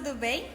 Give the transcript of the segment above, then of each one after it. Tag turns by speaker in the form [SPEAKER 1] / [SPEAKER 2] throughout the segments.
[SPEAKER 1] tudo bem?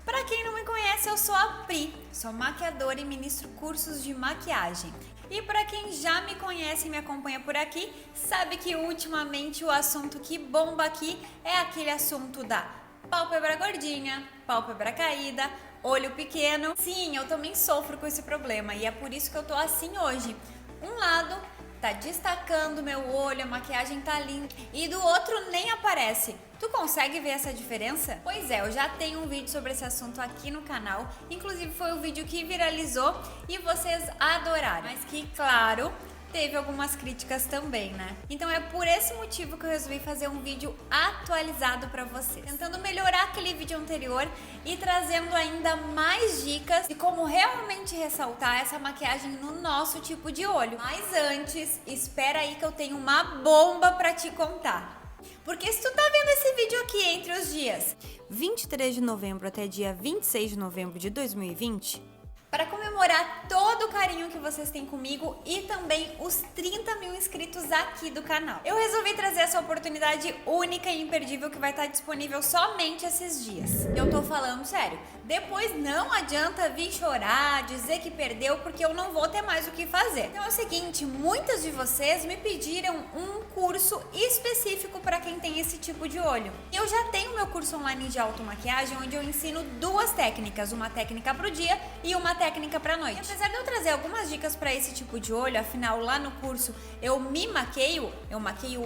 [SPEAKER 1] Para quem não me conhece, eu sou a Pri, sou maquiadora e ministro cursos de maquiagem. E para quem já me conhece e me acompanha por aqui, sabe que ultimamente o assunto que bomba aqui é aquele assunto da pálpebra gordinha, pálpebra caída, olho pequeno. Sim, eu também sofro com esse problema e é por isso que eu tô assim hoje. Um lado tá destacando meu olho, a maquiagem tá linda, e do outro nem aparece. Tu consegue ver essa diferença? Pois é, eu já tenho um vídeo sobre esse assunto aqui no canal, inclusive foi o vídeo que viralizou e vocês adoraram, mas que, claro, teve algumas críticas também, né? Então é por esse motivo que eu resolvi fazer um vídeo atualizado pra vocês, tentando melhorar aquele vídeo anterior e trazendo ainda mais dicas de como realmente ressaltar essa maquiagem no nosso tipo de olho. Mas antes, espera aí que eu tenho uma bomba pra te contar. Porque se tu tá vendo esse vídeo aqui entre os dias 23 de novembro até dia 26 de novembro de 2020, para comemorar todo o carinho que vocês têm comigo e também os 30 mil inscritos aqui do canal, eu resolvi trazer essa oportunidade única e imperdível que vai estar disponível somente esses dias. Eu tô falando sério, depois não adianta vir chorar, dizer que perdeu, porque eu não vou ter mais o que fazer. Então é o seguinte, muitas de vocês me pediram um curso específico para quem tem esse tipo de olho. Eu já tenho meu curso online de automaquiagem, onde eu ensino duas técnicas, uma técnica pro dia e uma técnica pra noite. E apesar de eu trazer algumas dicas para esse tipo de olho, afinal lá no curso eu maqueio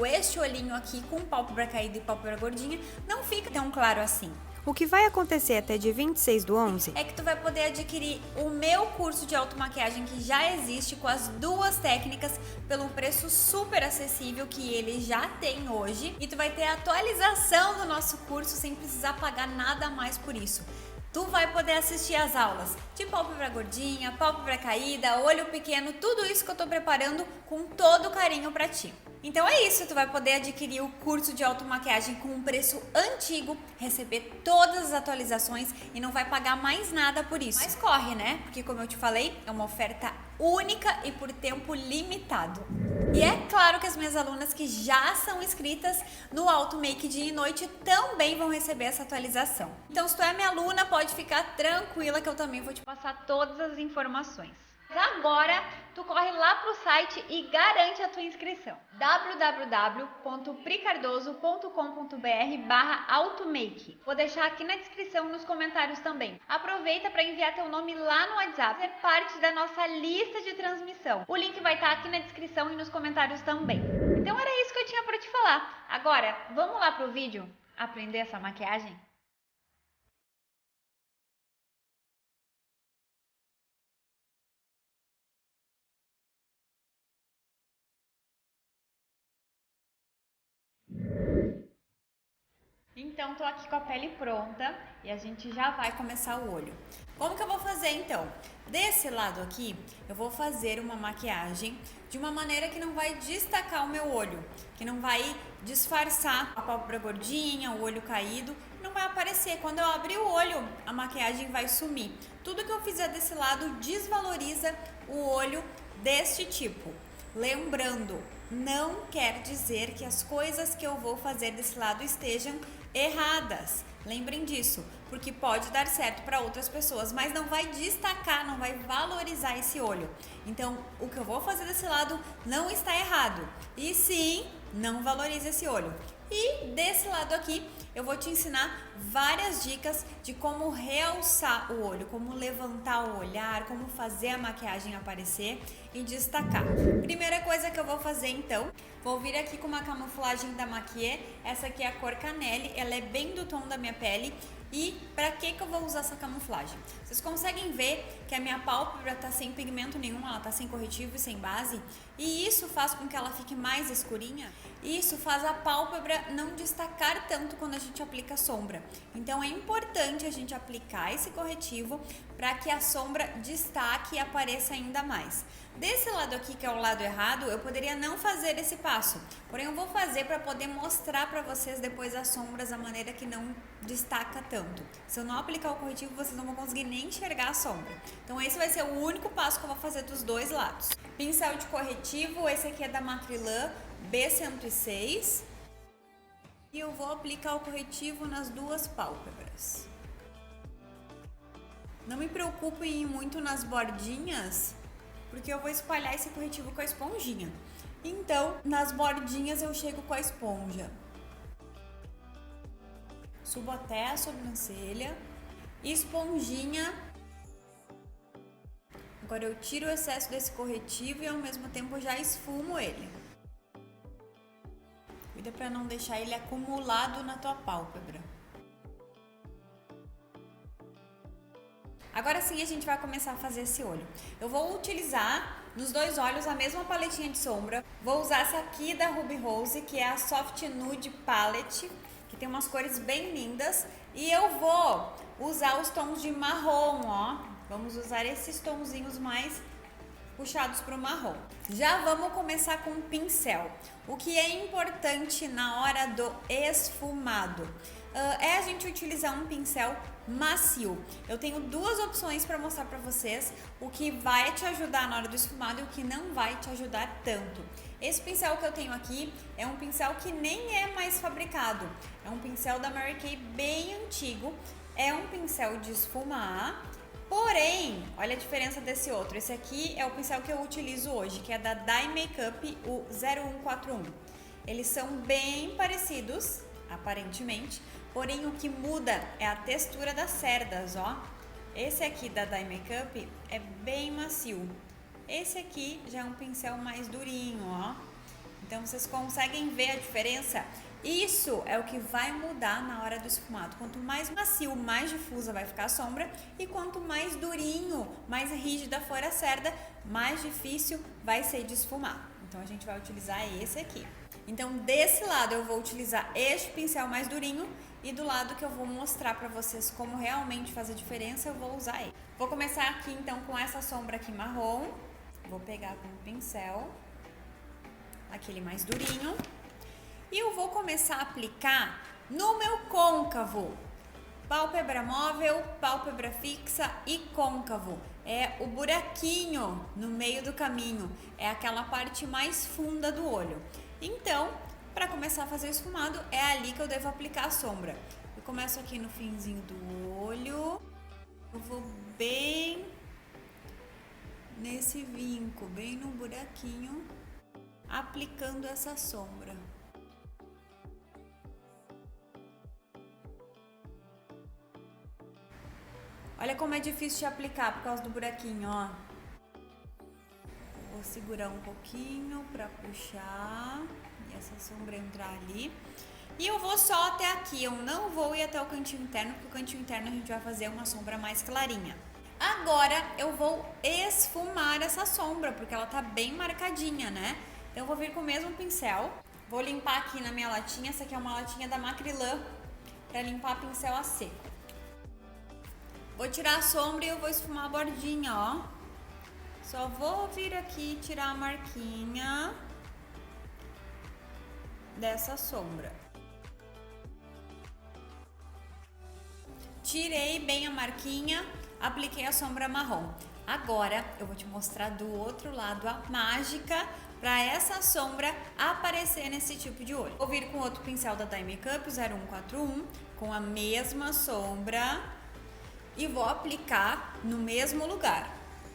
[SPEAKER 1] este olhinho aqui com pálpebra caída e pálpebra gordinha, não fica tão claro assim.
[SPEAKER 2] O que vai acontecer até dia 26/11
[SPEAKER 1] é que tu vai poder adquirir o meu curso de automaquiagem que já existe com as duas técnicas pelo preço super acessível que ele já tem hoje, e tu vai ter a atualização do nosso curso sem precisar pagar nada a mais por isso. Tu vai poder assistir às aulas de pálpebra gordinha, pálpebra caída, olho pequeno, tudo isso que eu tô preparando com todo carinho pra ti. Então é isso, tu vai poder adquirir o curso de automaquiagem com um preço antigo, receber todas as atualizações e não vai pagar mais nada por isso. Mas corre, né? Porque como eu te falei, é uma oferta única e por tempo limitado. E é claro que as minhas alunas que já são inscritas no Auto Make Dia e Noite também vão receber essa atualização. Então se tu é minha aluna, pode ficar tranquila que eu também vou te passar todas as informações. Agora, tu corre lá pro site e garante a tua inscrição. www.pricardoso.com.br/automake. Vou deixar aqui na descrição e nos comentários também. Aproveita para enviar teu nome lá no WhatsApp, ser parte da nossa lista de transmissão. O link vai estar aqui na descrição e nos comentários também. Então era isso que eu tinha para te falar. Agora, vamos lá pro vídeo aprender essa maquiagem? Então, tô aqui com a pele pronta e a gente já vai começar o olho. Como que eu vou fazer então? Desse lado aqui, eu vou fazer uma maquiagem de uma maneira que não vai destacar o meu olho, que não vai disfarçar a pálpebra gordinha, o olho caído, não vai aparecer. Quando eu abrir o olho, a maquiagem vai sumir. Tudo que eu fizer desse lado desvaloriza o olho deste tipo. Lembrando, não quer dizer que as coisas que eu vou fazer desse lado estejam erradas. Lembrem disso, porque pode dar certo para outras pessoas, mas não vai destacar, não vai valorizar esse olho. Então, o que eu vou fazer desse lado não está errado. E sim, não valoriza esse olho. E desse lado aqui, eu vou te ensinar várias dicas de como realçar o olho, como levantar o olhar, como fazer a maquiagem aparecer e destacar. Primeira coisa que eu vou fazer então, vou vir aqui com uma camuflagem da Maquier. Essa aqui é a cor Canelle, ela é bem do tom da minha pele. E para que eu vou usar essa camuflagem? Vocês conseguem ver que a minha pálpebra tá sem pigmento nenhum, ela tá sem corretivo e sem base, e isso faz com que ela fique mais escurinha. Isso faz a pálpebra não destacar tanto quando a gente aplica a sombra. Então é importante a gente aplicar esse corretivo para que a sombra destaque e apareça ainda mais. Desse lado aqui, que é o lado errado, eu poderia não fazer esse passo, porém eu vou fazer para poder mostrar para vocês depois as sombras, a maneira que não destaca tanto. Se eu não aplicar o corretivo, vocês não vão conseguir nem enxergar a sombra. Então esse vai ser o único passo que eu vou fazer dos dois lados. Pincel de corretivo, esse aqui é da Macrylan B106. E eu vou aplicar o corretivo nas duas pálpebras. Não me preocupo em ir muito nas bordinhas, porque eu vou espalhar esse corretivo com a esponjinha. Então, nas bordinhas eu chego com a esponja. Subo até a sobrancelha. Esponjinha. Agora eu tiro o excesso desse corretivo e ao mesmo tempo já esfumo ele. Cuida para não deixar ele acumulado na tua pálpebra. Agora sim a gente vai começar a fazer esse olho. Eu vou utilizar nos dois olhos a mesma paletinha de sombra. Vou usar essa aqui da Ruby Rose, que é a Soft Nude Palette, que tem umas cores bem lindas. E eu vou usar os tons de marrom, ó. Vamos usar esses tonzinhos mais puxados para o marrom. Já vamos começar com o pincel. O que é importante na hora do esfumado é a gente utilizar um pincel macio. Eu tenho duas opções para mostrar para vocês o que vai te ajudar na hora do esfumado e o que não vai te ajudar tanto. Esse pincel que eu tenho aqui é um pincel que nem é mais fabricado. É um pincel da Mary Kay bem antigo. É um pincel de esfumar. Porém, olha a diferença desse outro. Esse aqui é o pincel que eu utilizo hoje, que é da Dye Makeup, o 0141. Eles são bem parecidos, aparentemente, porém o que muda é a textura das cerdas, ó. Esse aqui da Dye Makeup é bem macio. Esse aqui já é um pincel mais durinho, ó. Então vocês conseguem ver a diferença? Isso é o que vai mudar na hora do esfumado. Quanto mais macio, mais difusa vai ficar a sombra. E quanto mais durinho, mais rígida for a cerda, mais difícil vai ser de esfumar. Então a gente vai utilizar esse aqui. Então desse lado eu vou utilizar este pincel mais durinho. E do lado que eu vou mostrar pra vocês como realmente faz a diferença, eu vou usar ele. Vou começar aqui então com essa sombra aqui marrom. Vou pegar com o pincel, aquele mais durinho. E eu vou começar a aplicar no meu côncavo. Pálpebra móvel, pálpebra fixa e côncavo. É o buraquinho no meio do caminho. É aquela parte mais funda do olho. Então, para começar a fazer o esfumado, é ali que eu devo aplicar a sombra. Eu começo aqui no finzinho do olho. Eu vou bem nesse vinco, bem no buraquinho, aplicando essa sombra. Olha como é difícil de aplicar por causa do buraquinho, ó. Vou segurar um pouquinho pra puxar e essa sombra entrar ali. E eu vou só até aqui, eu não vou ir até o cantinho interno, porque o cantinho interno a gente vai fazer uma sombra mais clarinha. Agora eu vou esfumar essa sombra, porque ela tá bem marcadinha, né? Então eu vou vir com o mesmo pincel, vou limpar aqui na minha latinha. Essa aqui é uma latinha da Macrylan, pra limpar pincel a seco. Vou tirar a sombra e eu vou esfumar a bordinha, ó. Só vou vir aqui tirar a marquinha dessa sombra. Tirei bem a marquinha, apliquei a sombra marrom. Agora eu vou te mostrar do outro lado a mágica para essa sombra aparecer nesse tipo de olho. Vou vir com outro pincel da Dye Makeup 0141, com a mesma sombra. E vou aplicar no mesmo lugar,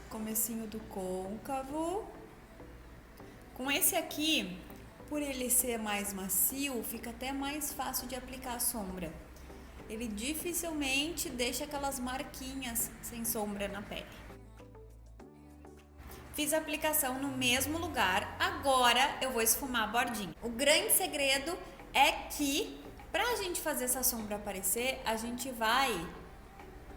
[SPEAKER 1] comecinho do côncavo. Com esse aqui, por ele ser mais macio, fica até mais fácil de aplicar a sombra. Ele dificilmente deixa aquelas marquinhas sem sombra na pele. Fiz a aplicação no mesmo lugar, agora eu vou esfumar a bordinha. O grande segredo é que, pra gente fazer essa sombra aparecer, a gente vai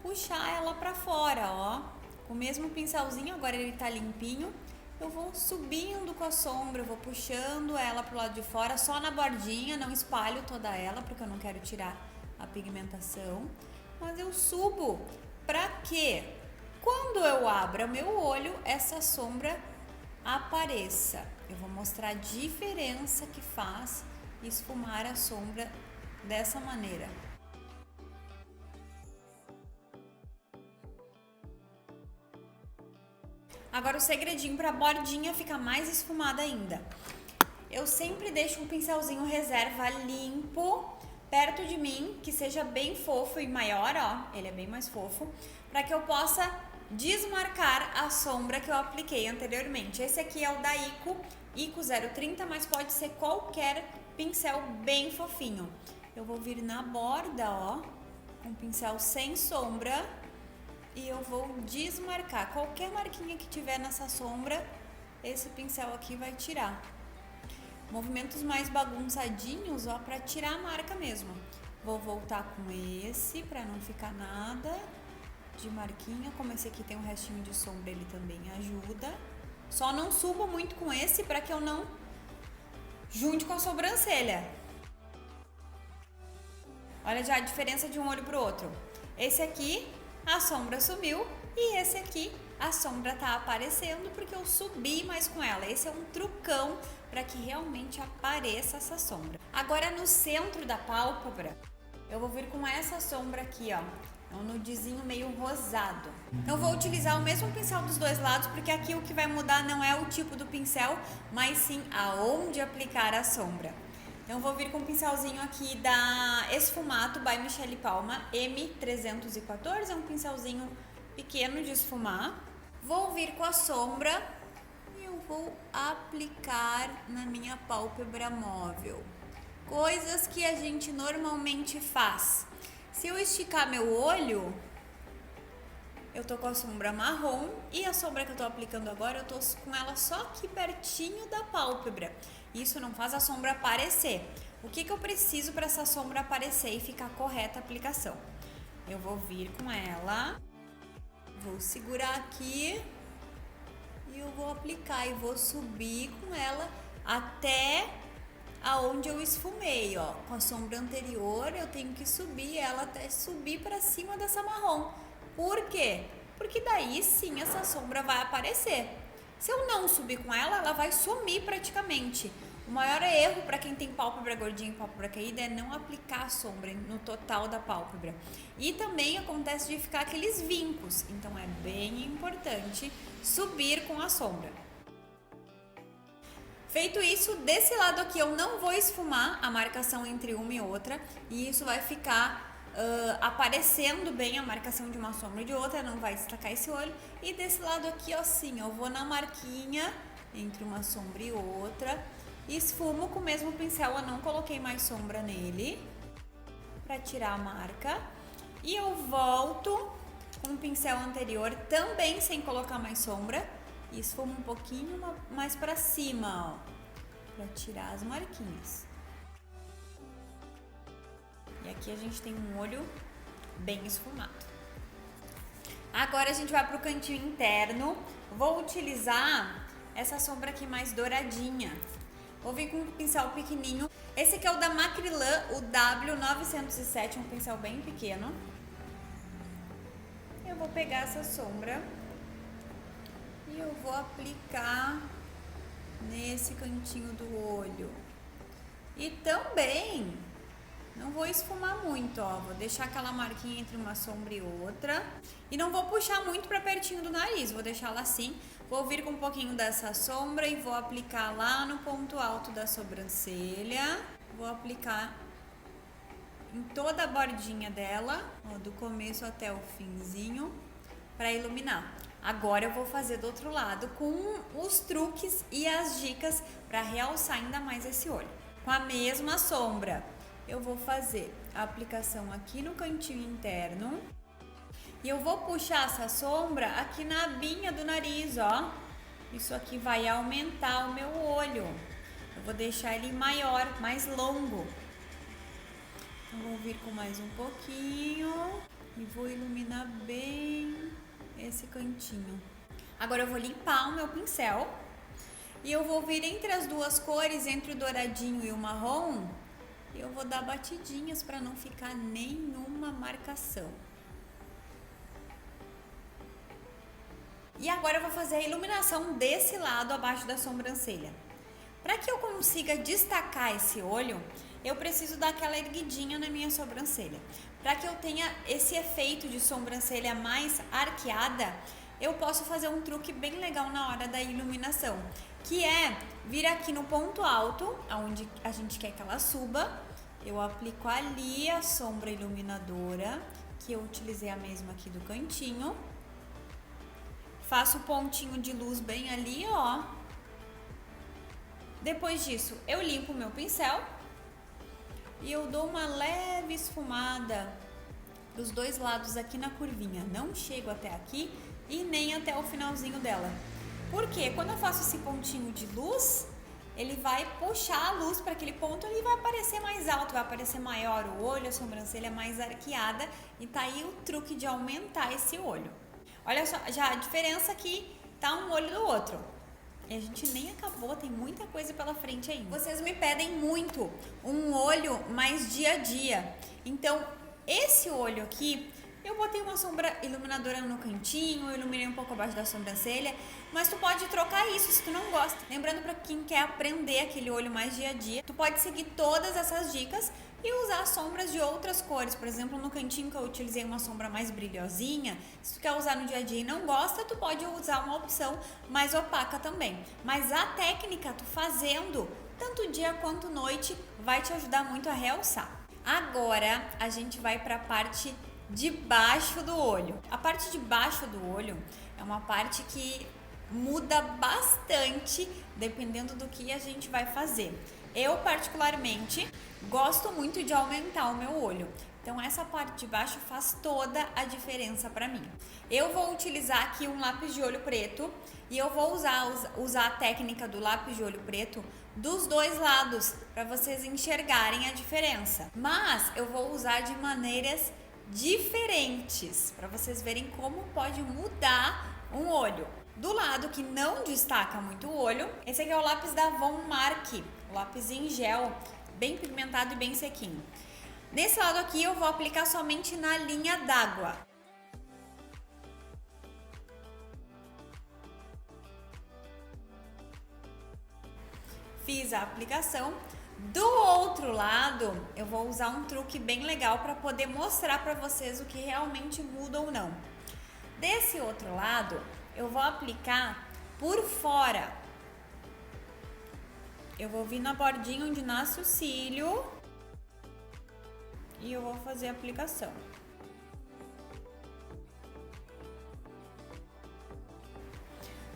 [SPEAKER 1] puxar ela pra fora, ó. Com o mesmo pincelzinho, agora ele tá limpinho. Eu vou subindo com a sombra, eu vou puxando ela pro lado de fora, só na bordinha, não espalho toda ela, porque eu não quero tirar a pigmentação. Mas eu subo pra quê? Quando eu abro meu olho, essa sombra apareça. Eu vou mostrar a diferença que faz esfumar a sombra dessa maneira. Agora o segredinho para a bordinha ficar mais esfumada ainda. Eu sempre deixo um pincelzinho reserva limpo perto de mim, que seja bem fofo e maior, ó, ele é bem mais fofo, para que eu possa desmarcar a sombra que eu apliquei anteriormente. Esse aqui é o da Ico 030, mas pode ser qualquer pincel bem fofinho. Eu vou vir na borda, ó, com o pincel sem sombra e eu vou desmarcar. Qualquer marquinha que tiver nessa sombra, esse pincel aqui vai tirar. Movimentos mais bagunçadinhos, ó, para tirar a marca mesmo. Vou voltar com esse para não ficar nada de marquinha. Como esse aqui tem um restinho de sombra, ele também ajuda. Só não subo muito com esse para que eu não junte com a sobrancelha. Olha já a diferença de um olho pro outro. Esse aqui a sombra sumiu e esse aqui a sombra tá aparecendo porque eu subi mais com ela. Esse é um trucão para que realmente apareça essa sombra. Agora no centro da pálpebra, eu vou vir com essa sombra aqui, ó. É um nudezinho meio rosado. Então, eu vou utilizar o mesmo pincel dos dois lados, porque aqui o que vai mudar não é o tipo do pincel, mas sim aonde aplicar a sombra. Então, eu vou vir com o pincelzinho aqui da Esfumato by Michele Palma M314, é um pincelzinho pequeno de esfumar. Vou vir com a sombra e eu vou aplicar na minha pálpebra móvel. Coisas que a gente normalmente faz. Se eu esticar meu olho, eu tô com a sombra marrom e a sombra que eu tô aplicando agora, eu tô com ela só aqui pertinho da pálpebra. Isso não faz a sombra aparecer. O que eu preciso para essa sombra aparecer e ficar correta a aplicação? Eu vou vir com ela, vou segurar aqui e eu vou aplicar e vou subir com ela até aonde eu esfumei, ó. Com a sombra anterior eu tenho que subir ela até subir para cima dessa marrom. Por quê? Porque daí sim essa sombra vai aparecer. Se eu não subir com ela, ela vai sumir praticamente. O maior erro para quem tem pálpebra gordinha e pálpebra caída é não aplicar a sombra no total da pálpebra. E também acontece de ficar aqueles vincos, então é bem importante subir com a sombra. Feito isso, desse lado aqui eu não vou esfumar a marcação entre uma e outra, e isso vai ficar aparecendo bem a marcação de uma sombra e de outra, não vai destacar esse olho. E desse lado aqui, ó, assim, eu vou na marquinha entre uma sombra e outra, esfumo com o mesmo pincel, eu não coloquei mais sombra nele, para tirar a marca. E eu volto com o pincel anterior, também sem colocar mais sombra, e esfumo um pouquinho mais para cima, ó, para tirar as marquinhas. E aqui a gente tem um olho bem esfumado. Agora a gente vai pro cantinho interno. Vou utilizar essa sombra aqui mais douradinha. Vou vir com um pincel pequenininho. Esse aqui é o da Macrylan, o W907, um pincel bem pequeno. Eu vou pegar essa sombra e eu vou aplicar nesse cantinho do olho. E também não vou esfumar muito, ó. Vou deixar aquela marquinha entre uma sombra e outra. E não vou puxar muito pra pertinho do nariz, vou deixar ela assim. Vou vir com um pouquinho dessa sombra e vou aplicar lá no ponto alto da sobrancelha. Vou aplicar em toda a bordinha dela, ó, do começo até o finzinho, pra iluminar. Agora eu vou fazer do outro lado com os truques e as dicas para realçar ainda mais esse olho. Com a mesma sombra, eu vou fazer a aplicação aqui no cantinho interno e eu vou puxar essa sombra aqui na abinha do nariz, ó. Isso aqui vai aumentar o meu olho. Eu vou deixar ele maior, mais longo. Então, vou vir com mais um pouquinho e vou iluminar bem esse cantinho. Agora eu vou limpar o meu pincel e eu vou vir entre as duas cores, entre o douradinho e o marrom, e eu vou dar batidinhas para não ficar nenhuma marcação. E agora eu vou fazer a iluminação desse lado abaixo da sobrancelha. Para que eu consiga destacar esse olho, eu preciso dar aquela erguidinha na minha sobrancelha. Para que eu tenha esse efeito de sobrancelha mais arqueada, eu posso fazer um truque bem legal na hora da iluminação, que é vir aqui no ponto alto, onde a gente quer que ela suba, eu aplico ali a sombra iluminadora, que eu utilizei a mesma aqui do cantinho. Faço o pontinho de luz bem ali, ó. Depois disso, eu limpo o meu pincel e eu dou uma leve esfumada dos dois lados aqui na curvinha. Não chego até aqui e nem até o finalzinho dela. Porque quando eu faço esse pontinho de luz, ele vai puxar a luz para aquele ponto e vai aparecer mais alto, vai aparecer maior o olho, a sobrancelha mais arqueada. E tá aí o truque de aumentar esse olho. Olha só, já a diferença aqui tá um olho do outro. E a gente nem acabou, tem muita coisa pela frente ainda. Vocês me pedem muito um olho mais dia a dia. Então, esse olho aqui, eu botei uma sombra iluminadora no cantinho, eu iluminei um pouco abaixo da sobrancelha, mas tu pode trocar isso se tu não gosta. Lembrando para quem quer aprender aquele olho mais dia a dia, tu pode seguir todas essas dicas e usar sombras de outras cores. Por exemplo, no cantinho que eu utilizei uma sombra mais brilhosinha, se tu quer usar no dia a dia e não gosta, tu pode usar uma opção mais opaca também. Mas a técnica, tu fazendo tanto dia quanto noite, vai te ajudar muito a realçar. Agora, a gente vai para a parte de baixo do olho. A parte de baixo do olho é uma parte que muda bastante dependendo do que a gente vai fazer. Eu particularmente gosto muito de aumentar o meu olho. Então essa parte de baixo faz toda a diferença para mim. Eu vou utilizar aqui um lápis de olho preto e eu vou usar a técnica do lápis de olho preto dos dois lados para vocês enxergarem a diferença. Mas eu vou usar de maneiras diferentes para vocês verem como pode mudar um olho. Do lado que não destaca muito o olho, esse aqui é o lápis da Von Mark, o lápis em gel, bem pigmentado e bem sequinho. Nesse lado aqui eu vou aplicar somente na linha d'água. Fiz a aplicação. Do outro lado, eu vou usar um truque bem legal para poder mostrar para vocês o que realmente muda ou não. Desse outro lado, eu vou aplicar por fora. Eu vou vir na bordinha onde nasce o cílio e eu vou fazer a aplicação.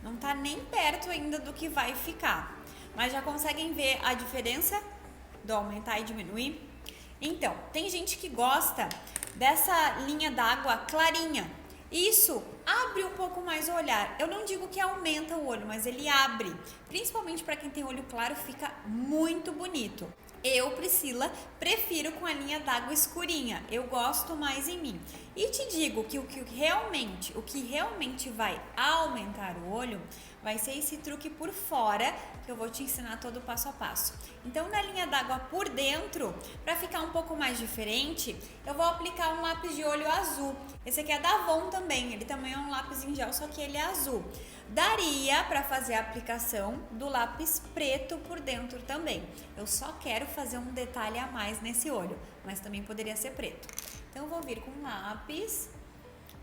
[SPEAKER 1] Não tá nem perto ainda do que vai ficar, mas já conseguem ver a diferença do aumentar e diminuir? Então, tem gente que gosta dessa linha d'água clarinha. Isso abre um pouco mais o olhar. Eu não digo que aumenta o olho, mas ele abre. Principalmente para quem tem olho claro, fica muito bonito. Eu, Priscila, prefiro com a linha d'água escurinha. Eu gosto mais em mim. E te digo que o que realmente vai aumentar o olho vai ser esse truque por fora, que eu vou te ensinar todo o passo a passo. Então, na linha d'água por dentro, para ficar um pouco mais diferente, eu vou aplicar um lápis de olho azul. Esse aqui é da Avon também, ele também é um lápis em gel, só que ele é azul. Daria para fazer a aplicação do lápis preto por dentro também. Eu só quero fazer um detalhe a mais nesse olho, mas também poderia ser preto. Então, eu vou vir com lápis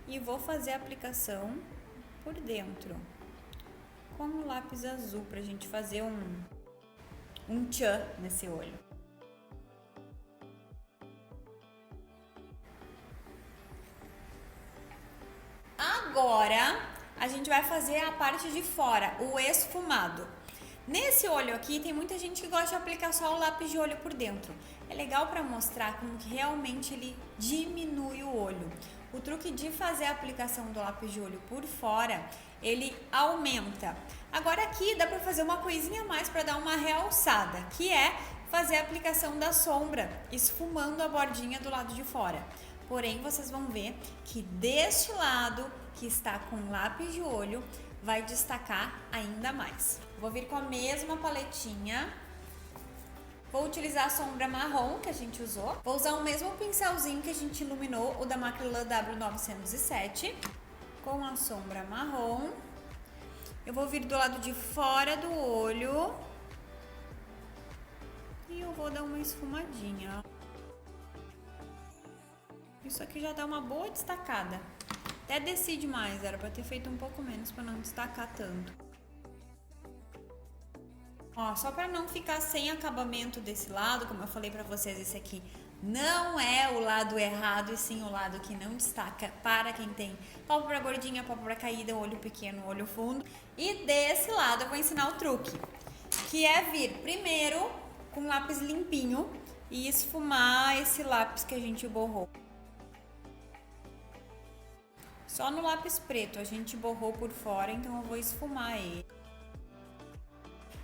[SPEAKER 1] e vou fazer a aplicação por dentro com o lápis azul pra gente fazer um tchan nesse olho. Agora a gente vai fazer a parte de fora, o esfumado. Nesse olho aqui tem muita gente que gosta de aplicar só o lápis de olho por dentro. É legal para mostrar como que realmente ele diminui o olho. O truque de fazer a aplicação do lápis de olho por fora, ele aumenta. Agora aqui dá para fazer uma coisinha a mais para dar uma realçada, que é fazer a aplicação da sombra, esfumando a bordinha do lado de fora. Porém, vocês vão ver que deste lado, que está com lápis de olho, vai destacar ainda mais. Vou vir com a mesma paletinha. Vou utilizar a sombra marrom que a gente usou. Vou usar o mesmo pincelzinho que a gente iluminou, o da Macrylan W907, com a sombra marrom. Eu vou vir do lado de fora do olho e eu vou dar uma esfumadinha. Isso aqui já dá uma boa destacada. Até desci demais, era para ter feito um pouco menos para não destacar tanto. Ó, só para não ficar sem acabamento desse lado, como eu falei para vocês, esse aqui não é o lado errado, e sim o lado que não destaca para quem tem pálpebra gordinha, pálpebra caída, olho pequeno, olho fundo. E desse lado eu vou ensinar o truque, que é vir primeiro com lápis limpinho e esfumar esse lápis que a gente borrou. Só no lápis preto a gente borrou por fora, então eu vou esfumar ele.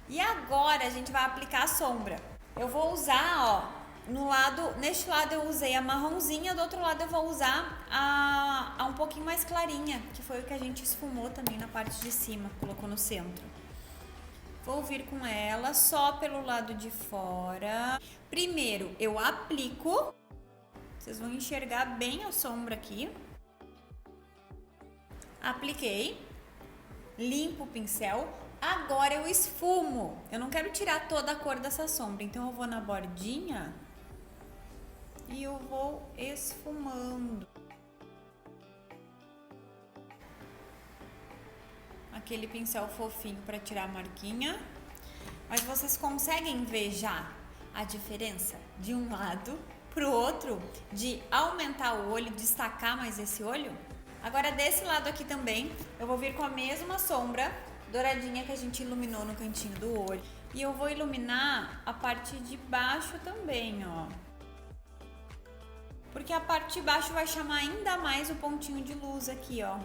[SPEAKER 1] E agora a gente vai aplicar a sombra. Eu vou usar, ó, neste lado eu usei a marronzinha, do outro lado eu vou usar a um pouquinho mais clarinha, que foi o que a gente esfumou também na parte de cima, colocou no centro. Vou vir com ela só pelo lado de fora. Primeiro eu aplico, vocês vão enxergar bem a sombra aqui. Apliquei, limpo o pincel. Agora eu esfumo. Eu não quero tirar toda a cor dessa sombra, então eu vou na bordinha e eu vou esfumando. Aquele pincel fofinho para tirar a marquinha. Mas vocês conseguem ver já a diferença de um lado pro outro, de aumentar o olho, destacar mais esse olho? Agora desse lado aqui também, eu vou vir com a mesma sombra douradinha que a gente iluminou no cantinho do olho. E eu vou iluminar a parte de baixo também, ó. Porque a parte de baixo vai chamar ainda mais o pontinho de luz aqui, ó.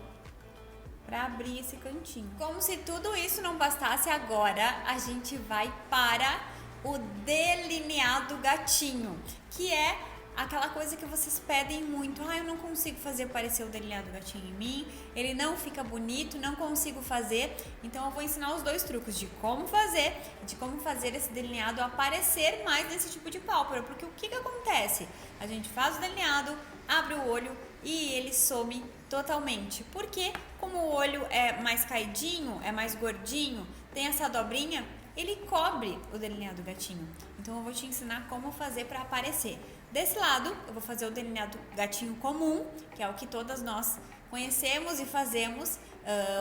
[SPEAKER 1] Pra abrir esse cantinho. Como se tudo isso não bastasse, agora a gente vai para o delineado gatinho. Que é aquela coisa que vocês pedem muito. Eu não consigo fazer parecer o delineado gatinho em mim, ele não fica bonito, não consigo fazer. Então eu vou ensinar os dois truques de como fazer esse delineado aparecer mais nesse tipo de pálpebra. Porque o que acontece? A gente faz o delineado, abre o olho e ele some totalmente. Porque como o olho é mais caidinho, é mais gordinho, tem essa dobrinha, ele cobre o delineado gatinho. Então eu vou te ensinar como fazer para aparecer. Desse lado, eu vou fazer o delineado gatinho comum, que é o que todas nós conhecemos e fazemos,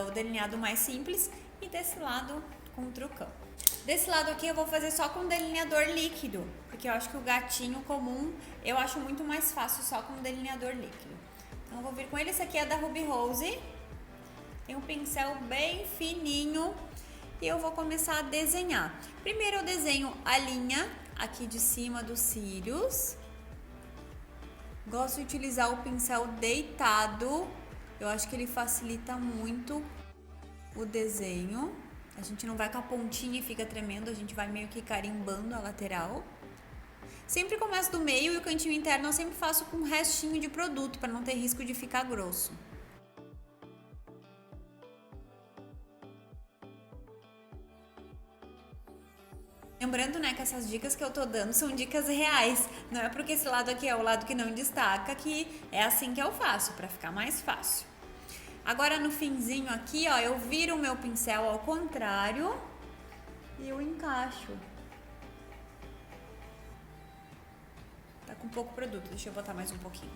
[SPEAKER 1] o delineado mais simples. E desse lado, com o trucão. Desse lado aqui, eu vou fazer só com delineador líquido, porque eu acho que o gatinho comum, eu acho muito mais fácil só com delineador líquido. Então eu vou vir com ele, esse aqui é da Ruby Rose. Tem um pincel bem fininho e eu vou começar a desenhar. Primeiro eu desenho a linha aqui de cima dos cílios. Gosto de utilizar o pincel deitado, eu acho que ele facilita muito o desenho. A gente não vai com a pontinha e fica tremendo, a gente vai meio que carimbando a lateral. Sempre começo do meio e o cantinho interno eu sempre faço com um restinho de produto, para não ter risco de ficar grosso. Lembrando, né, que essas dicas que eu tô dando são dicas reais. Não é porque esse lado aqui é o lado que não destaca que é assim que eu faço, pra ficar mais fácil. Agora no finzinho aqui, ó, eu viro o meu pincel ao contrário e eu encaixo. Tá com pouco produto, deixa eu botar mais um pouquinho.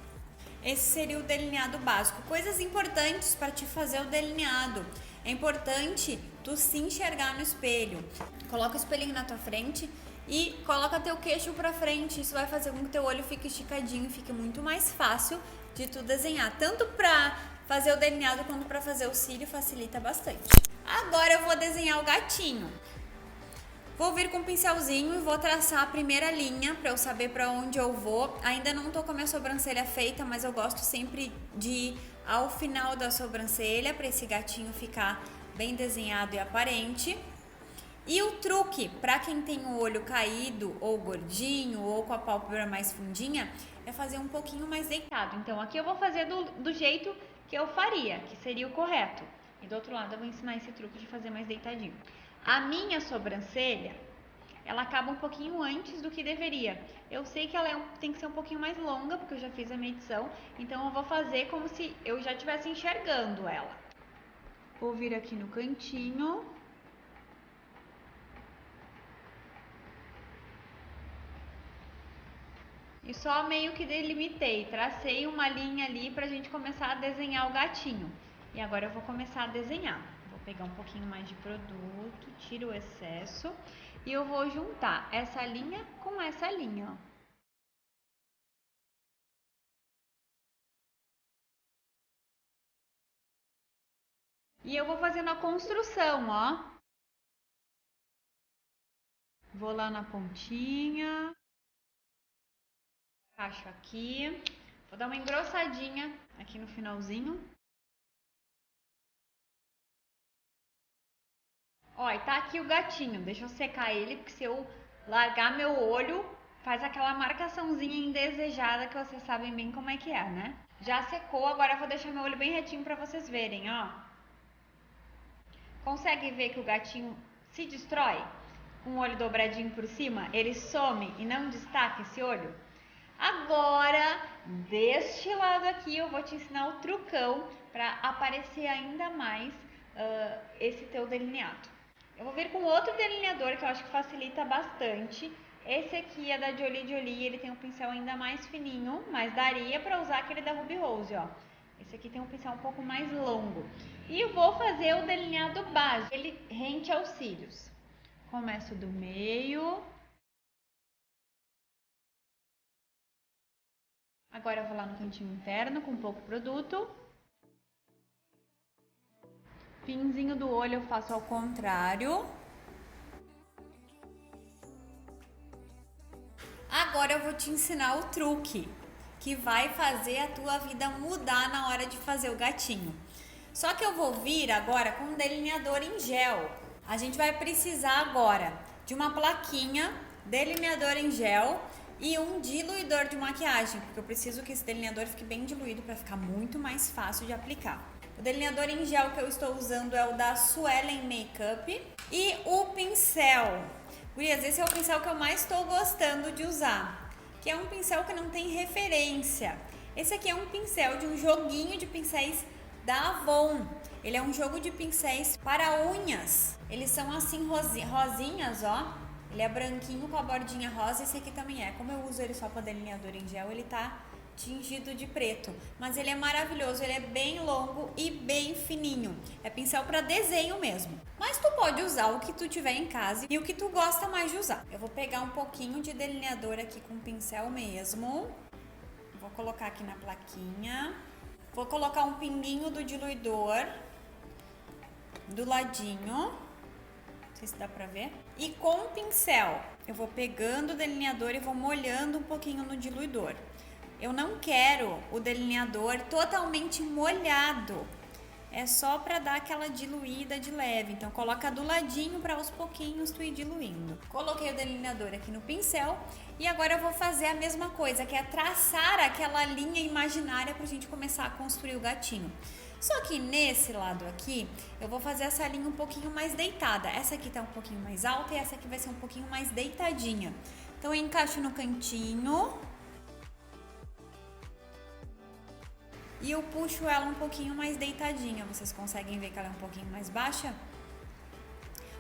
[SPEAKER 1] Esse seria o delineado básico. Coisas importantes para te fazer o delineado. É importante tu se enxergar no espelho. Coloca o espelhinho na tua frente e coloca teu queixo pra frente. Isso vai fazer com que teu olho fique esticadinho e fique muito mais fácil de tu desenhar. Tanto pra fazer o delineado quanto pra fazer o cílio, facilita bastante. Agora eu vou desenhar o gatinho. Vou vir com um pincelzinho e vou traçar a primeira linha para eu saber para onde eu vou. Ainda não tô com a minha sobrancelha feita, mas eu gosto sempre de ir ao final da sobrancelha para esse gatinho ficar bem desenhado e aparente. E o truque para quem tem o olho caído ou gordinho ou com a pálpebra mais fundinha é fazer um pouquinho mais deitado. Então aqui eu vou fazer do jeito que eu faria, que seria o correto. E do outro lado eu vou ensinar esse truque de fazer mais deitadinho. A minha sobrancelha, ela acaba um pouquinho antes do que deveria. Eu sei que ela tem que ser um pouquinho mais longa, porque eu já fiz a medição. Então eu vou fazer como se eu já estivesse enxergando ela. Vou vir aqui no cantinho. E só meio que delimitei, tracei uma linha ali pra gente começar a desenhar o gatinho. E agora eu vou começar a desenhar. Vou Vou pegar um pouquinho mais de produto, tiro o excesso e eu vou juntar essa linha com essa linha, ó. E eu vou fazendo a construção, ó. Vou lá na pontinha, encaixo aqui, vou dar uma engrossadinha aqui no finalzinho. Ó, e tá aqui o gatinho, deixa eu secar ele, porque se eu largar meu olho, faz aquela marcaçãozinha indesejada que vocês sabem bem como é que é, né? Já secou, agora eu vou deixar meu olho bem retinho pra vocês verem, ó. Consegue ver que o gatinho se destrói? Com o olho dobradinho por cima, ele some e não destaca esse olho? Agora, deste lado aqui, eu vou te ensinar o trucão para aparecer ainda mais esse teu delineado. Eu vou vir com outro delineador que eu acho que facilita bastante. Esse aqui é da Jolie Jolie, ele tem um pincel ainda mais fininho, mas daria para usar aquele da Ruby Rose, ó. Esse aqui tem um pincel um pouco mais longo. E eu vou fazer o delineado básico, ele rente aos cílios. Começo do meio. Agora eu vou lá no cantinho interno com pouco produto. Pinzinho do olho eu faço ao contrário. Agora eu vou te ensinar o truque que vai fazer a tua vida mudar na hora de fazer o gatinho. Só que eu vou vir agora com um delineador em gel. A gente vai precisar agora de uma plaquinha, delineador em gel e um diluidor de maquiagem, porque eu preciso que esse delineador fique bem diluído para ficar muito mais fácil de aplicar. O delineador em gel que eu estou usando é o da Suelen Makeup e o pincel. Gurias, esse é o pincel que eu mais estou gostando de usar, que é um pincel que não tem referência. Esse aqui é um pincel de um joguinho de pincéis da Avon. Ele é um jogo de pincéis para unhas. Eles são assim rosinhas, ó. Ele é branquinho com a bordinha rosa. Esse aqui também é. Como eu uso ele só para delineador em gel, ele tá tingido de preto. Mas ele é maravilhoso, ele é bem longo e bem fininho. É pincel para desenho mesmo. Mas tu pode usar o que tu tiver em casa e o que tu gosta mais de usar. Eu vou pegar um pouquinho de delineador aqui com pincel mesmo. Vou colocar aqui na plaquinha. Vou colocar um pinguinho do diluidor do ladinho, não sei se dá pra ver. E com o pincel, eu vou pegando o delineador e vou molhando um pouquinho no diluidor. Eu não quero o delineador totalmente molhado, é só pra dar aquela diluída de leve. Então coloca do ladinho pra aos pouquinhos tu ir diluindo. Coloquei o delineador aqui no pincel e agora eu vou fazer a mesma coisa, que é traçar aquela linha imaginária pra gente começar a construir o gatinho. Só que nesse lado aqui, eu vou fazer essa linha um pouquinho mais deitada. Essa aqui tá um pouquinho mais alta e essa aqui vai ser um pouquinho mais deitadinha. Então eu encaixo no cantinho e eu puxo ela um pouquinho mais deitadinha. Vocês conseguem ver que ela é um pouquinho mais baixa?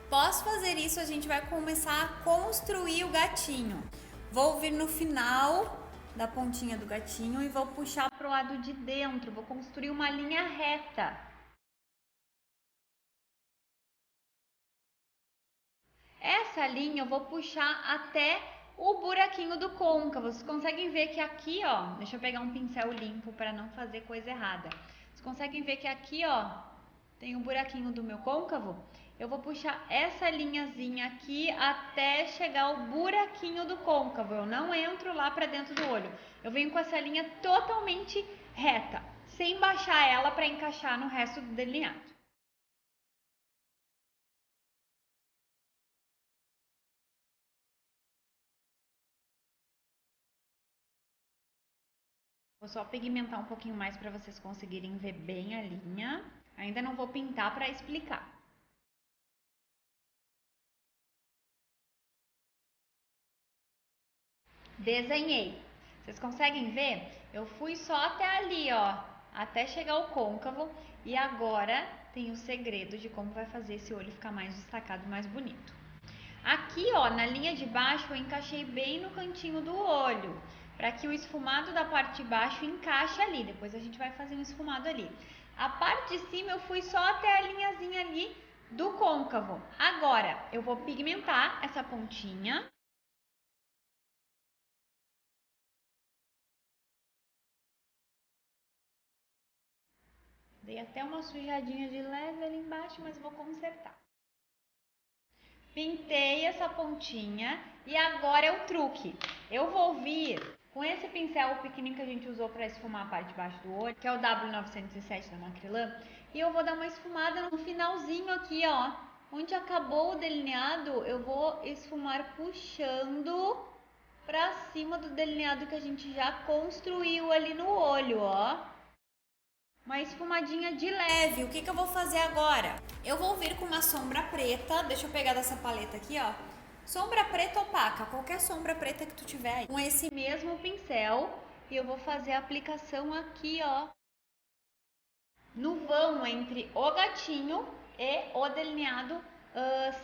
[SPEAKER 1] Após fazer isso, a gente vai começar a construir o gatinho. Vou vir no final da pontinha do gatinho e vou puxar pro lado de dentro. Vou construir uma linha reta. Essa linha eu vou puxar até o buraquinho do côncavo. Vocês conseguem ver que aqui, ó, deixa eu pegar um pincel limpo para não fazer coisa errada. Vocês conseguem ver que aqui, ó, tem o buraquinho do meu côncavo? Eu vou puxar essa linhazinha aqui até chegar ao buraquinho do côncavo. Eu não entro lá para dentro do olho. Eu venho com essa linha totalmente reta, sem baixar ela para encaixar no resto do delineado. Vou só pigmentar um pouquinho mais para vocês conseguirem ver bem a linha. Ainda não vou pintar para explicar. Desenhei. Vocês conseguem ver? Eu fui só até ali, ó, até chegar ao côncavo. E agora tem o segredo de como vai fazer esse olho ficar mais destacado, mais bonito. Aqui, ó, na linha de baixo eu encaixei bem no cantinho do olho, para que o esfumado da parte de baixo encaixe ali. Depois a gente vai fazer um esfumado ali. A parte de cima eu fui só até a linhazinha ali do côncavo. Agora, eu vou pigmentar essa pontinha. Dei até uma sujadinha de leve ali embaixo, mas vou consertar. Pintei essa pontinha e agora é o truque. Eu vou vir com esse pincel pequenininho que a gente usou para esfumar a parte de baixo do olho, que é o W907 da Macrylan, e eu vou dar uma esfumada no finalzinho aqui, ó. Onde acabou o delineado, eu vou esfumar puxando para cima do delineado que a gente já construiu ali no olho, ó. Uma esfumadinha de leve. O que eu vou fazer agora? Eu vou vir com uma sombra preta. Deixa eu pegar dessa paleta aqui, ó. Sombra preta opaca, qualquer sombra preta que tu tiver aí. Com esse mesmo pincel. E eu vou fazer a aplicação aqui, ó. No vão entre o gatinho e o delineado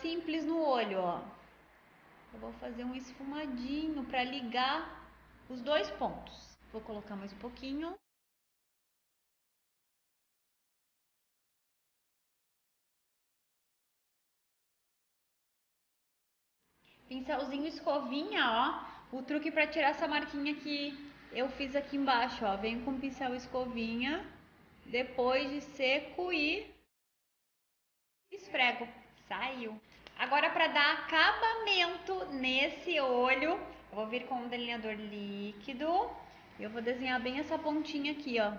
[SPEAKER 1] simples no olho, ó. Eu vou fazer um esfumadinho para ligar os dois pontos. Vou colocar mais um pouquinho. Pincelzinho escovinha, ó. O truque para tirar essa marquinha que eu fiz aqui embaixo, ó. Venho com o pincel escovinha, depois de seco e esfrego. Saiu. Agora, para dar acabamento nesse olho, eu vou vir com um delineador líquido. Eu vou desenhar bem essa pontinha aqui, ó.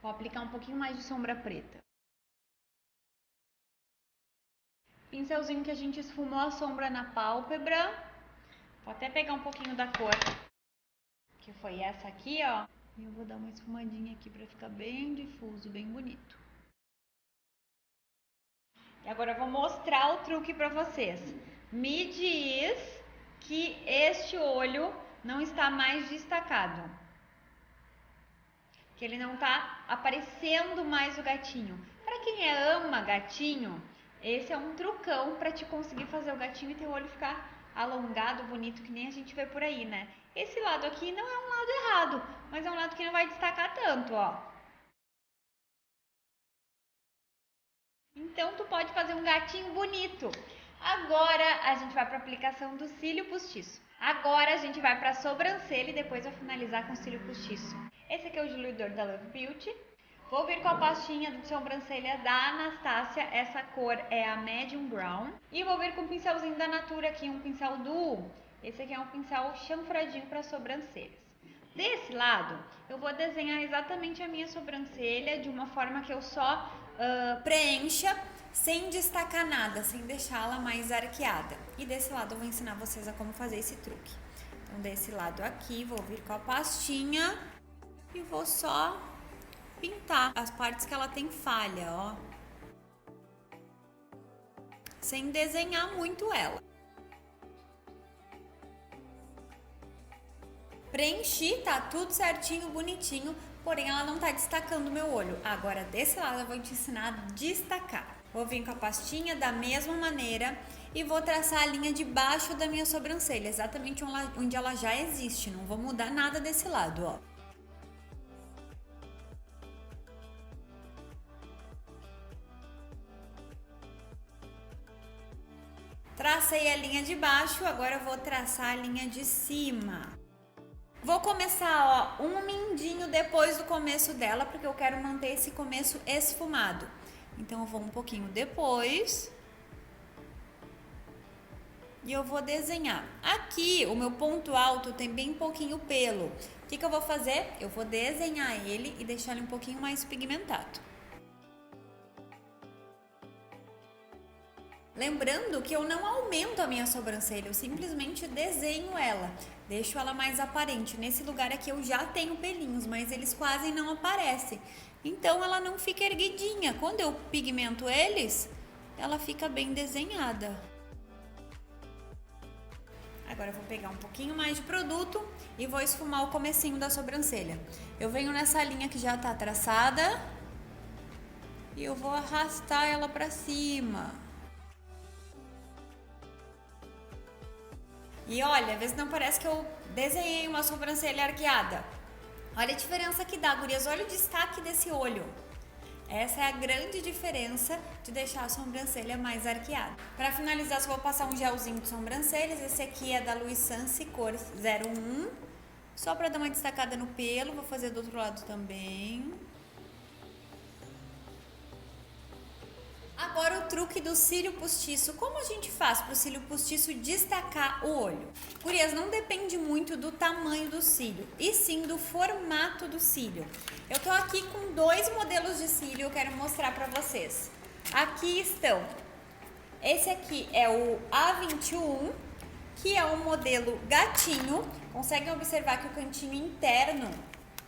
[SPEAKER 1] Vou aplicar um pouquinho mais de sombra preta. Pincelzinho que a gente esfumou a sombra na pálpebra. Vou até pegar um pouquinho da cor, que foi essa aqui, ó. E eu vou dar uma esfumadinha aqui pra ficar bem difuso, bem bonito. E agora eu vou mostrar o truque pra vocês. Me diz que este olho não está mais destacado. Que ele não tá aparecendo mais o gatinho. Pra quem ama gatinho, esse é um trucão pra te conseguir fazer o gatinho e teu olho ficar alongado, bonito, que nem a gente vê por aí, né? Esse lado aqui não é um lado errado, mas é um lado que não vai destacar tanto, ó. Então, tu pode fazer um gatinho bonito. Agora, a gente vai pra aplicação do cílio postiço. Agora, a gente vai pra sobrancelha e depois eu vou finalizar com o cílio postiço. Esse aqui é o diluidor da Love Beauty. Vou vir com a pastinha de sobrancelha da Anastasia, essa cor é a Medium Brown. E vou vir com o pincelzinho da Natura aqui, um pincel duo. Esse aqui é um pincel chanfradinho para sobrancelhas. Desse lado, eu vou desenhar exatamente a minha sobrancelha de uma forma que eu só preencha, sem destacar nada, sem deixá-la mais arqueada. E desse lado eu vou ensinar vocês a como fazer esse truque. Então, desse lado aqui, vou vir com a pastinha e vou só pintar as partes que ela tem falha, ó. Sem desenhar muito ela. Preenchi, tá tudo certinho, bonitinho, porém ela não tá destacando o meu olho. Agora, desse lado eu vou te ensinar a destacar. Vou vir com a pastinha da mesma maneira e vou traçar a linha de baixo da minha sobrancelha, exatamente onde ela já existe, não vou mudar nada desse lado, ó. Tracei a linha de baixo, agora eu vou traçar a linha de cima. Vou começar, ó, um mindinho depois do começo dela, porque eu quero manter esse começo esfumado. Então, eu vou um pouquinho depois. E eu vou desenhar. Aqui, o meu ponto alto tem bem pouquinho pelo. O que eu vou fazer? Eu vou desenhar ele e deixar ele um pouquinho mais pigmentado. Lembrando que eu não aumento a minha sobrancelha, eu simplesmente desenho ela, deixo ela mais aparente. Nesse lugar aqui eu já tenho pelinhos, mas eles quase não aparecem. Então ela não fica erguidinha. Quando eu pigmento eles, ela fica bem desenhada. Agora eu vou pegar um pouquinho mais de produto e vou esfumar o comecinho da sobrancelha. Eu venho nessa linha que já tá traçada e eu vou arrastar ela pra cima. E olha, vê se não parece que eu desenhei uma sobrancelha arqueada. Olha a diferença que dá, gurias, olha o destaque desse olho. Essa é a grande diferença de deixar a sobrancelha mais arqueada. Para finalizar, só vou passar um gelzinho de sobrancelhas. Esse aqui é da Louis Sansi, cor 01. Só para dar uma destacada no pelo, vou fazer do outro lado também. Agora o truque do cílio postiço. Como a gente faz para o cílio postiço destacar o olho? Gurias, não depende muito do tamanho do cílio, e sim do formato do cílio. Eu tô aqui com 2 modelos de cílio, eu quero mostrar para vocês. Aqui estão. Esse aqui é o A21, que é o modelo gatinho. Conseguem observar que o cantinho interno,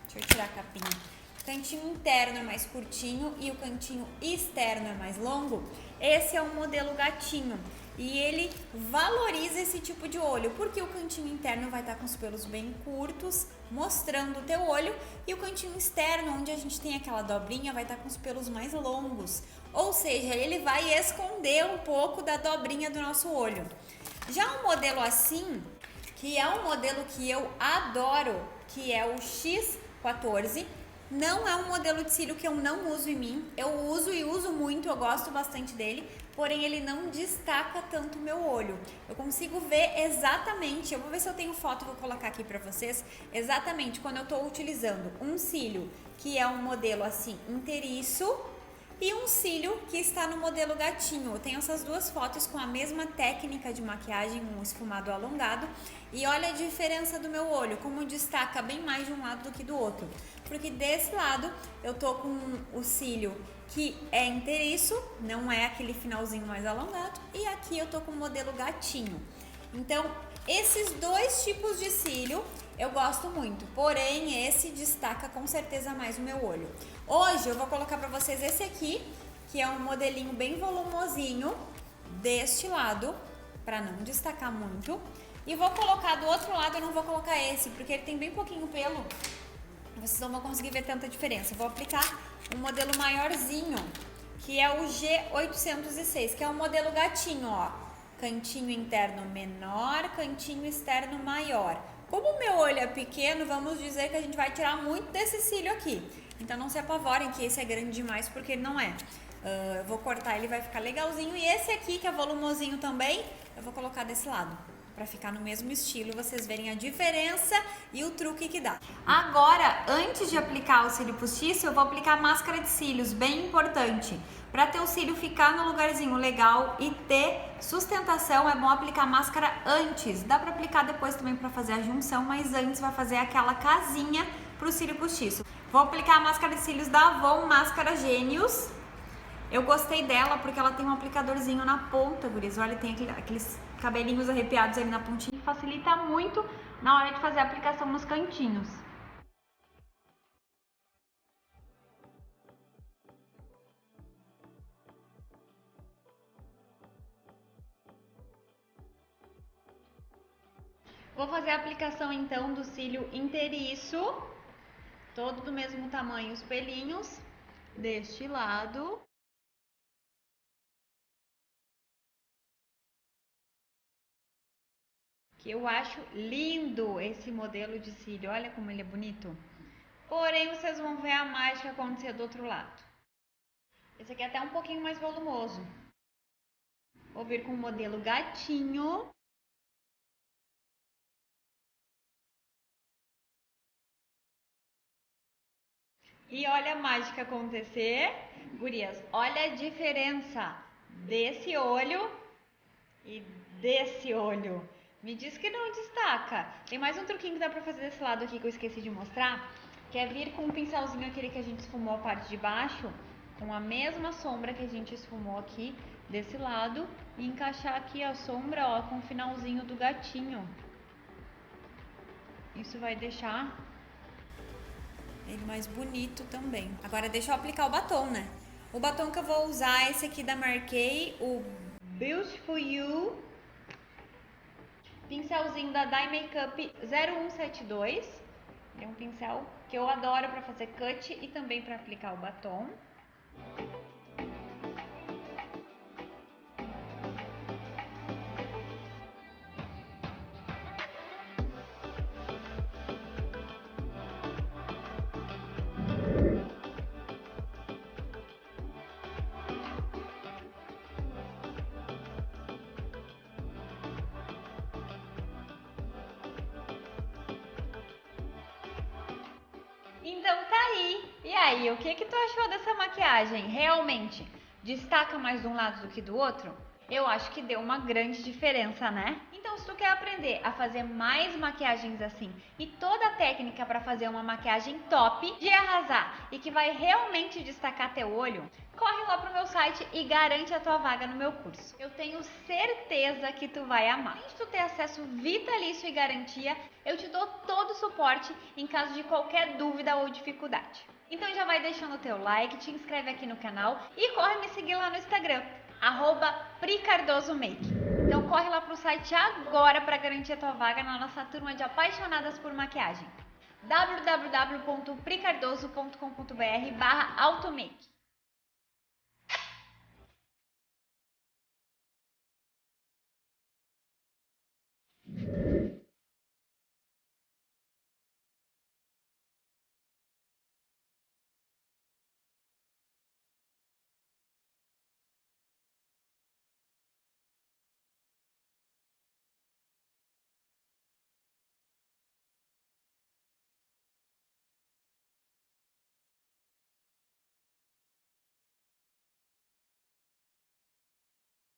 [SPEAKER 1] deixa eu tirar a capinha. O cantinho interno é mais curtinho e o cantinho externo é mais longo. Esse é o modelo gatinho e ele valoriza esse tipo de olho, porque o cantinho interno vai estar com os pelos bem curtos, mostrando o teu olho, e o cantinho externo, onde a gente tem aquela dobrinha, vai estar com os pelos mais longos. Ou seja, ele vai esconder um pouco da dobrinha do nosso olho. Já um modelo assim, que é um modelo que eu adoro, que é o X14, não é um modelo de cílio que eu não uso em mim. Eu uso e uso muito, eu gosto bastante dele, porém ele não destaca tanto o meu olho. Eu consigo ver exatamente, eu vou ver se eu tenho foto, vou colocar aqui pra vocês, exatamente quando eu tô utilizando um cílio que é um modelo assim inteiriço e um cílio que está no modelo gatinho. Eu tenho essas 2 fotos com a mesma técnica de maquiagem, um esfumado alongado, e olha a diferença do meu olho, como destaca bem mais de um lado do que do outro. Porque desse lado eu tô com o cílio que é inteiriço, não é aquele finalzinho mais alongado, e aqui eu tô com o modelo gatinho. Então, esses 2 tipos de cílio eu gosto muito, porém esse destaca com certeza mais o meu olho. Hoje eu vou colocar pra vocês esse aqui, que é um modelinho bem volumosinho, deste lado, pra não destacar muito. E vou colocar do outro lado, eu não vou colocar esse, porque ele tem bem pouquinho pelo, vocês não vão conseguir ver tanta diferença. Eu vou aplicar um modelo maiorzinho, que é o G806, que é um modelo gatinho, ó. Cantinho interno menor, cantinho externo maior. Como o meu olho é pequeno, vamos dizer que a gente vai tirar muito desse cílio aqui. Então não se apavorem que esse é grande demais, porque ele não é. Eu vou cortar, ele vai ficar legalzinho. E esse aqui, que é volumosinho também, eu vou colocar desse lado, pra ficar no mesmo estilo, vocês verem a diferença e o truque que dá. Agora, antes de aplicar o cílio postiço, eu vou aplicar a máscara de cílios, bem importante. Para ter o cílio ficar no lugarzinho legal e ter sustentação, é bom aplicar a máscara antes. Dá para aplicar depois também para fazer a junção, mas antes vai fazer aquela casinha pro cílio postiço. Vou aplicar a máscara de cílios da Avon, Máscara Gênios. Eu gostei dela porque ela tem um aplicadorzinho na ponta, guris. Olha, tem aqueles cabelinhos arrepiados ali na pontinha. Facilita muito na hora de fazer a aplicação nos cantinhos. Vou fazer a aplicação então do cílio inteiriço, todo do mesmo tamanho os pelinhos, deste lado. Que eu acho lindo esse modelo de cílio, olha como ele é bonito. Porém, vocês vão ver a mágica acontecer do outro lado. Esse aqui é até um pouquinho mais volumoso. Vou vir com o modelo gatinho. E olha a mágica acontecer. Gurias, olha a diferença desse olho e desse olho. Me diz que não destaca. Tem mais um truquinho que dá pra fazer desse lado aqui que eu esqueci de mostrar, que é vir com um pincelzinho aquele que a gente esfumou a parte de baixo, com a mesma sombra que a gente esfumou aqui desse lado, e encaixar aqui a sombra, ó, com o finalzinho do gatinho. Isso vai deixar ele mais bonito também. Agora deixa eu aplicar o batom, né? O batom que eu vou usar é esse aqui da Mary Kay, o Beautiful You. Pincelzinho da Dye Makeup 0172. É um pincel que eu adoro para fazer cut e também para aplicar o batom. aí! E aí, o que tu achou dessa maquiagem? Realmente destaca mais de um lado do que do outro? Eu acho que deu uma grande diferença, né? Então, se tu quer aprender a fazer mais maquiagens assim e toda a técnica para fazer uma maquiagem top, de arrasar e que vai realmente destacar teu olho, corre lá pro meu site e garante a tua vaga no meu curso. Eu tenho certeza que tu vai amar. Além de tu ter acesso vitalício e garantia, eu te dou todo o suporte em caso de qualquer dúvida ou dificuldade. Então já vai deixando o teu like, te inscreve aqui no canal e corre me seguir lá no Instagram, @PriCardosoMake. Então corre lá pro site agora para garantir a tua vaga na nossa turma de apaixonadas por maquiagem. www.pricardoso.com.br/automake.